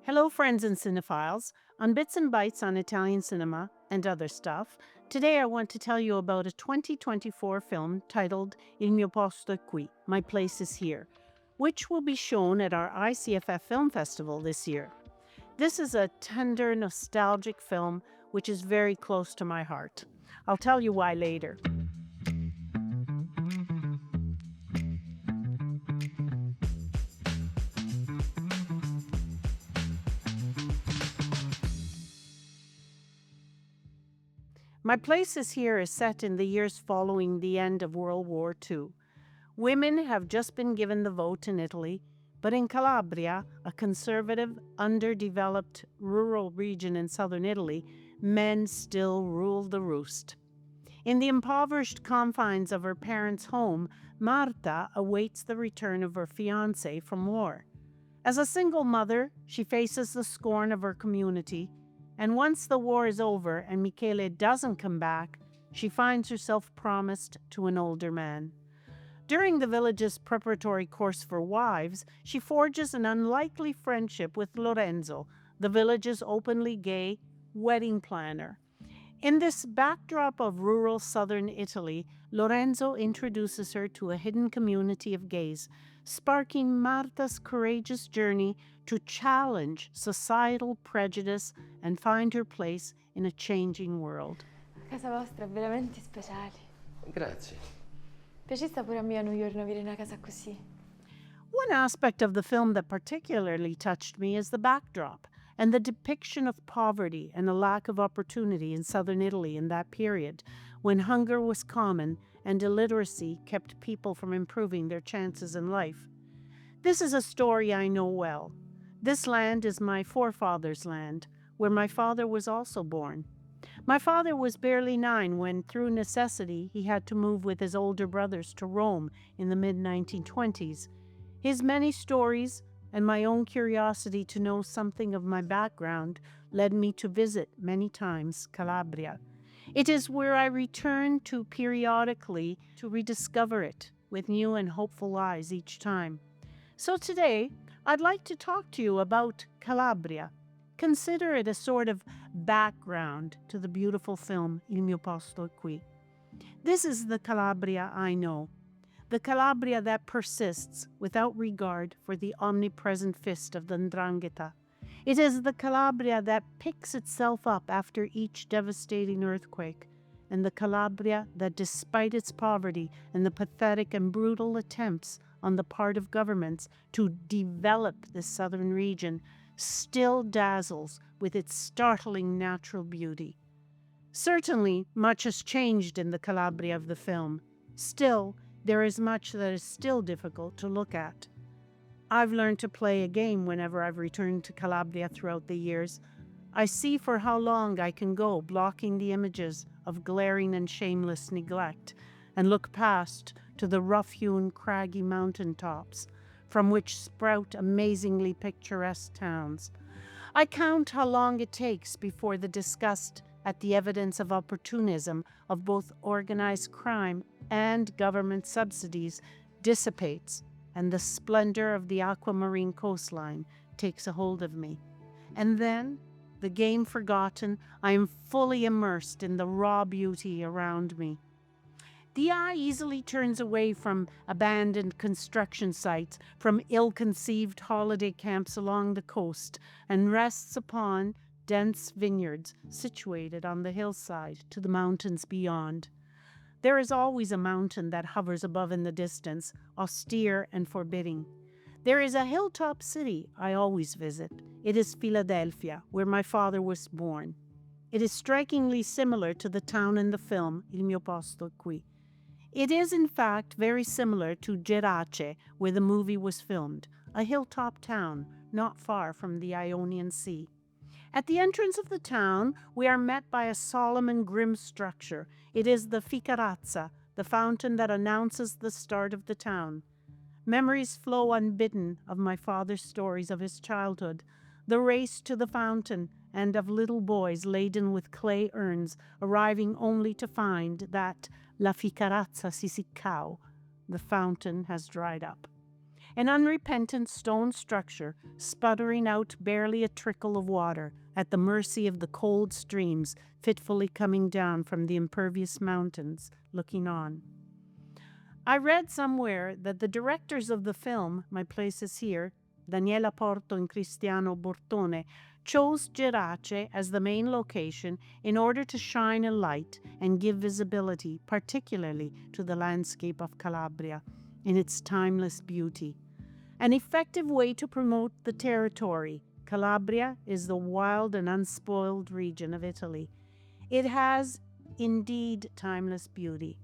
Hello, friends and cinephiles. On Bits and Bites on Italian cinema and other stuff, today I want to tell you about a 2024 film titled Il mio posto è qui, My Place is Here, which will be shown at our ICFF Film Festival this year. This is a tender, nostalgic film which is very close to my heart. I'll tell you why later. My Place is Here is set in the years following the end of World War II. Women have just been given the vote in Italy, but in Calabria, a conservative, underdeveloped rural region in southern Italy, men still rule the roost. In the impoverished confines of her parents' home, Marta awaits the return of her fiancé from war. As a single mother, she faces the scorn of her community, and once the war is over and Michele doesn't come back, she finds herself promised to an older man. During the village's preparatory course for wives, she forges an unlikely friendship with Lorenzo, the village's openly gay wedding planner. In this backdrop of rural southern Italy, Lorenzo introduces her to a hidden community of gays, sparking Marta's courageous journey to challenge societal prejudice and find her place in a changing world. Casa vostra è veramente speciale. Grazie. Piacesta pure a me a New York avere una casa così. One aspect of the film that particularly touched me is the backdrop and the depiction of poverty and a lack of opportunity in southern Italy in that period, when hunger was common and illiteracy kept people from improving their chances in life. This is a story I know well. This land is my forefathers' land, where my father was also born. My father was barely 9 when, through necessity, he had to move with his older brothers to Rome in the mid-1920s. His many stories and my own curiosity to know something of my background led me to visit many times Calabria. It is where I return to periodically to rediscover it with new and hopeful eyes each time. So today, I'd like to talk to you about Calabria. Consider it a sort of background to the beautiful film Il mio posto è qui. This is the Calabria I know. The Calabria that persists without regard for the omnipresent fist of the 'Ndrangheta. It is the Calabria that picks itself up after each devastating earthquake, and the Calabria that, despite its poverty and the pathetic and brutal attempts on the part of governments to develop the southern region, still dazzles with its startling natural beauty. Certainly, much has changed in the Calabria of the film. Still, there is much that is still difficult to look at. I've learned to play a game whenever I've returned to Calabria throughout the years. I see for how long I can go, blocking the images of glaring and shameless neglect, and look past to the rough-hewn, craggy mountaintops, from which sprout amazingly picturesque towns. I count how long it takes before the disgust at the evidence of opportunism of both organized crime and government subsidies dissipates, and the splendor of the aquamarine coastline takes a hold of me. And then, the game forgotten, I am fully immersed in the raw beauty around me. The eye easily turns away from abandoned construction sites, from ill-conceived holiday camps along the coast, and rests upon dense vineyards situated on the hillside to the mountains beyond. There is always a mountain that hovers above in the distance, austere and forbidding. There is a hilltop city I always visit. It is Philadelphia, where my father was born. It is strikingly similar to the town in the film Il mio posto è qui. It is, in fact, very similar to Gerace, where the movie was filmed, a hilltop town not far from the Ionian Sea. At the entrance of the town, we are met by a solemn and grim structure. It is the Ficarazza, the fountain that announces the start of the town. Memories flow unbidden of my father's stories of his childhood, the race to the fountain, and of little boys laden with clay urns, arriving only to find that La Ficarazza si siccao, the fountain has dried up. an unrepentant stone structure sputtering out barely a trickle of water at the mercy of the cold streams fitfully coming down from the impervious mountains looking on. I read somewhere that the directors of the film, My Place is Here, Daniela Porto and Cristiano Bortone, chose Gerace as the main location in order to shine a light and give visibility, particularly to the landscape of Calabria in its timeless beauty. An effective way to promote the territory. Calabria is the wild and unspoiled region of Italy. It has indeed timeless beauty.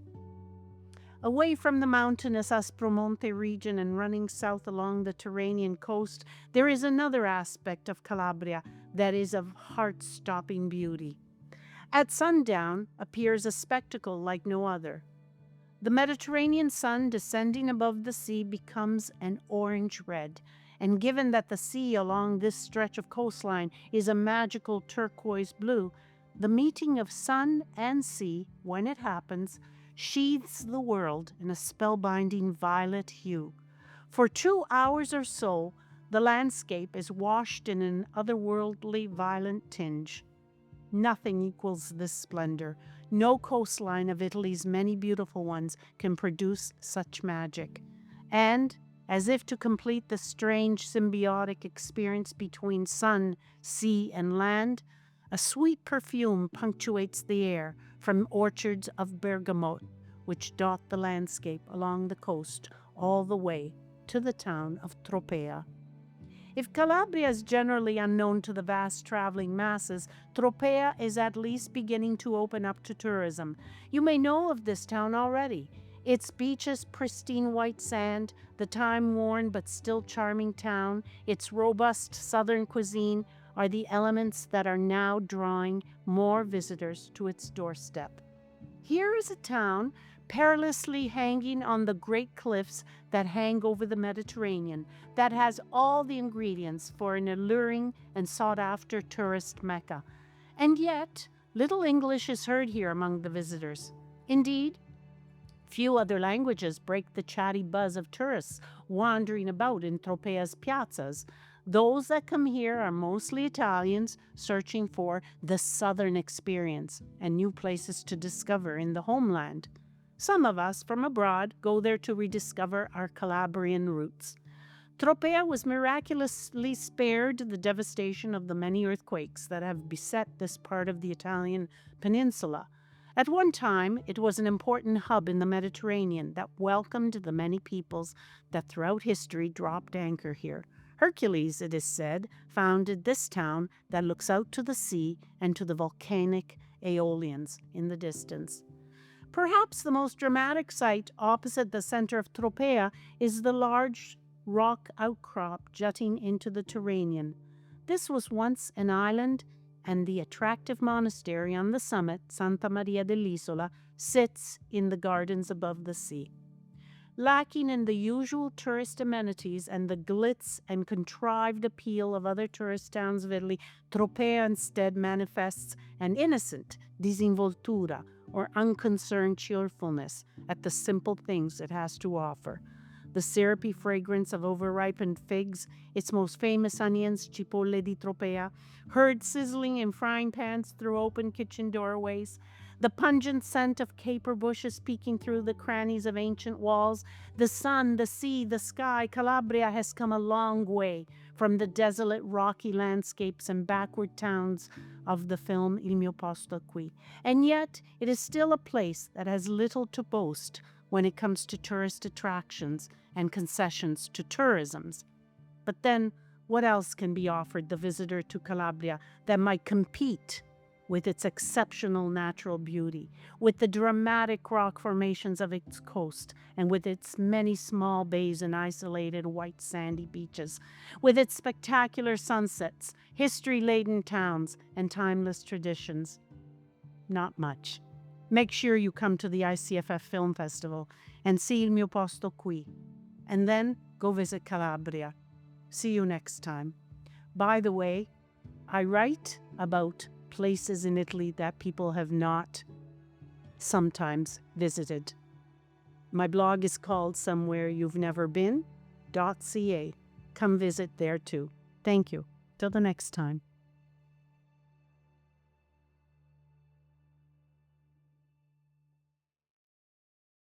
Away from the mountainous Aspromonte region and running south along the Tyrrhenian coast, there is another aspect of Calabria that is of heart-stopping beauty. At sundown appears a spectacle like no other. The Mediterranean sun descending above the sea becomes an orange red, and given that the sea along this stretch of coastline is a magical turquoise blue, the meeting of sun and sea, when it happens, sheathes the world in a spellbinding violet hue. For 2 hours or so, the landscape is washed in an otherworldly violet tinge. Nothing equals this splendor. No coastline of Italy's many beautiful ones can produce such magic. And, as if to complete the strange symbiotic experience between sun, sea, and land, a sweet perfume punctuates the air from orchards of bergamot, which dot the landscape along the coast all the way to the town of Tropea. If Calabria is generally unknown to the vast traveling masses, Tropea is at least beginning to open up to tourism. You may know of this town already. Its beaches, pristine white sand, the time-worn but still charming town, its robust southern cuisine are the elements that are now drawing more visitors to its doorstep. Here is a town perilously hanging on the great cliffs that hang over the Mediterranean, that has all the ingredients for an alluring and sought-after tourist mecca. And yet, little English is heard here among the visitors. Indeed, few other languages break the chatty buzz of tourists wandering about in Tropea's piazzas. Those that come here are mostly Italians searching for the southern experience and new places to discover in the homeland. Some of us from abroad go there to rediscover our Calabrian roots. Tropea was miraculously spared the devastation of the many earthquakes that have beset this part of the Italian peninsula. At one time, it was an important hub in the Mediterranean that welcomed the many peoples that throughout history dropped anchor here. Hercules, it is said, founded this town that looks out to the sea and to the volcanic Aeolians in the distance. Perhaps the most dramatic sight opposite the center of Tropea is the large rock outcrop jutting into the Tyrrhenian. This was once an island, and the attractive monastery on the summit, Santa Maria dell'Isola, sits in the gardens above the sea. Lacking in the usual tourist amenities and the glitz and contrived appeal of other tourist towns of Italy, Tropea instead manifests an innocent disinvoltura, or unconcerned cheerfulness at the simple things it has to offer. The syrupy fragrance of overripened figs, its most famous onions, cipolle di Tropea, heard sizzling in frying pans through open kitchen doorways, the pungent scent of caper bushes peeking through the crannies of ancient walls, the sun, the sea, the sky. Calabria has come a long way from the desolate, rocky landscapes and backward towns of the film Il mio posto qui. And yet, it is still a place that has little to boast when it comes to tourist attractions and concessions to tourisms. But then, what else can be offered the visitor to Calabria that might compete with its exceptional natural beauty, with the dramatic rock formations of its coast, and with its many small bays and isolated white sandy beaches, with its spectacular sunsets, history-laden towns, and timeless traditions? Not much. Make sure you come to the ICFF Film Festival and see Il mio posto qui, and then go visit Calabria. See you next time. By the way, I write about places in Italy that people have not sometimes visited. My blog is called Somewhere You've Never Been. Come visit there too. Thank you. Till the next time.